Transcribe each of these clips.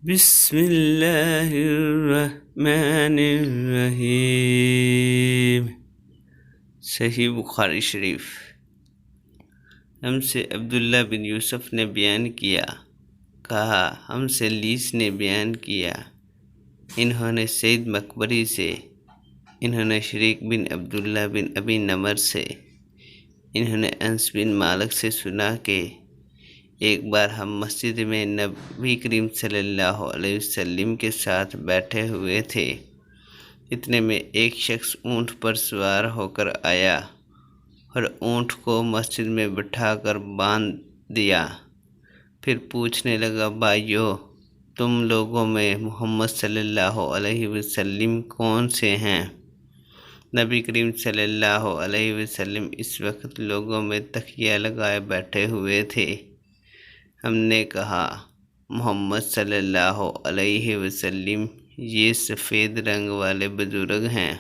بسم اللہ الرحمن الرحیم۔ صحیح بخاری شریف۔ ہم سے عبداللہ بن یوسف نے بیان کیا، کہا ہم سے لیث نے بیان کیا، انہوں نے سید مقبری سے، انہوں نے شریک بن عبداللہ بن ابی نمر سے، انہوں نے انس بن مالک سے سنا کہ ایک بار ہم مسجد میں نبی کریم صلی اللہ علیہ وسلم کے ساتھ بیٹھے ہوئے تھے، اتنے میں ایک شخص اونٹ پر سوار ہو کر آیا اور اونٹ کو مسجد میں بٹھا کر باندھ دیا، پھر پوچھنے لگا، بھائیو تم لوگوں میں محمد صلی اللہ علیہ وسلم کون سے ہیں؟ نبی کریم صلی اللہ علیہ وسلم اس وقت لوگوں میں تکیہ لگائے بیٹھے ہوئے تھے۔ ہم نے کہا، محمد صلی اللہ علیہ وسلم یہ سفید رنگ والے بزرگ ہیں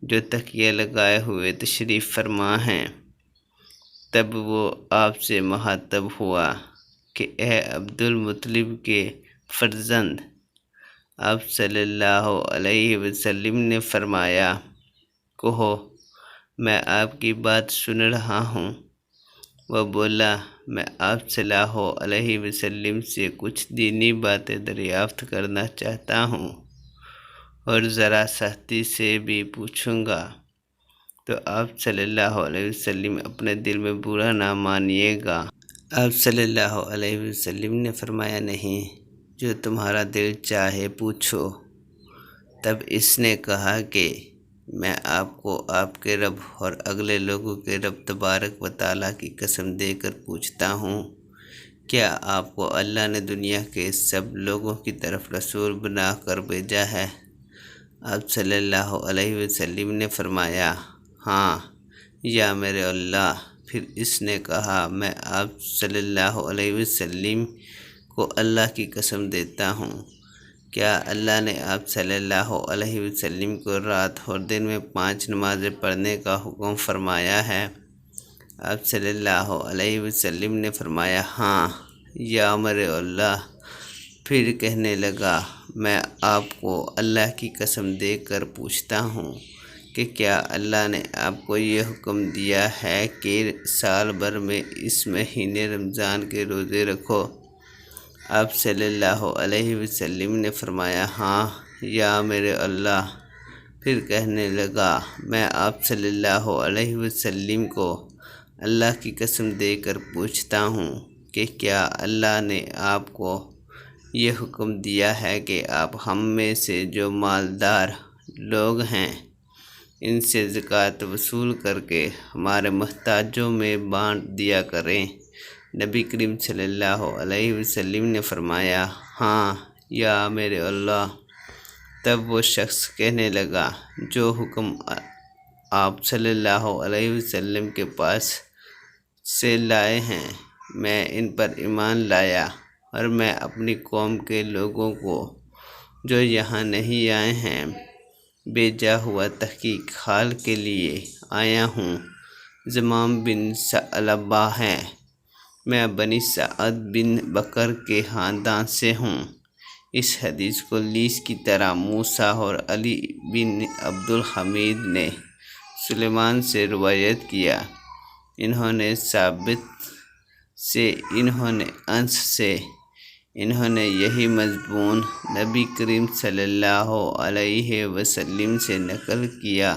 جو تکیہ لگائے ہوئے تشریف فرما ہیں۔ تب وہ آپ سے مخاطب ہوا کہ اے عبد المطلب کے فرزند۔ آپ صلی اللہ علیہ وسلم نے فرمایا، کہو میں آپ کی بات سن رہا ہوں۔ وہ بولا، میں آپ صلی اللہ علیہ وسلم سے کچھ دینی باتیں دریافت کرنا چاہتا ہوں اور ذرا سختی سے بھی پوچھوں گا، تو آپ صلی اللہ علیہ وسلم اپنے دل میں برا نہ مانیے گا۔ آپ صلی اللہ علیہ وسلم نے فرمایا، نہیں، جو تمہارا دل چاہے پوچھو۔ تب اس نے کہا کہ میں آپ کو آپ کے رب اور اگلے لوگوں کے رب تبارک و تعالیٰ کی قسم دے کر پوچھتا ہوں، کیا آپ کو اللہ نے دنیا کے سب لوگوں کی طرف رسول بنا کر بھیجا ہے؟ آپ صلی اللہ علیہ وسلم نے فرمایا، ہاں یا میرے اللہ۔ پھر اس نے کہا، میں آپ صلی اللہ علیہ وسلم کو اللہ کی قسم دیتا ہوں، کیا اللہ نے آپ صلی اللہ علیہ وسلم کو رات اور دن میں 5 نمازیں پڑھنے کا حکم فرمایا ہے؟ آپ صلی اللہ علیہ وسلم نے فرمایا، ہاں یا میرے اللہ۔ پھر کہنے لگا، میں آپ کو اللہ کی قسم دے کر پوچھتا ہوں کہ کیا اللہ نے آپ کو یہ حکم دیا ہے کہ سال بھر میں اس مہینے رمضان کے روزے رکھو؟ آپ صلی اللہ علیہ وسلم نے فرمایا، ہاں یا میرے اللہ۔ پھر کہنے لگا، میں آپ صلی اللہ علیہ وسلم کو اللہ کی قسم دے کر پوچھتا ہوں کہ کیا اللہ نے آپ کو یہ حکم دیا ہے کہ آپ ہم میں سے جو مالدار لوگ ہیں ان سے زکوٰۃ وصول کر کے ہمارے محتاجوں میں بانٹ دیا کریں؟ نبی کریم صلی اللہ علیہ وسلم نے فرمایا، ہاں یا میرے اللہ۔ تب وہ شخص کہنے لگا، جو حکم آپ صلی اللہ علیہ وسلم کے پاس سے لائے ہیں میں ان پر ایمان لایا، اور میں اپنی قوم کے لوگوں کو جو یہاں نہیں آئے ہیں بھیجا ہوا تحقیق حال کے لیے آیا ہوں۔ زمام بن ثعلبہ ہے، میں بنی سعد بن بکر کے خاندان سے ہوں۔ اس حدیث کو لیث کی طرح موسیٰ اور علی بن عبد الحمید نے سلیمان سے روایت کیا، انہوں نے ثابت سے، انہوں نے انس سے، انہوں نے یہی مضمون نبی کریم صلی اللہ علیہ وسلم سے نقل کیا۔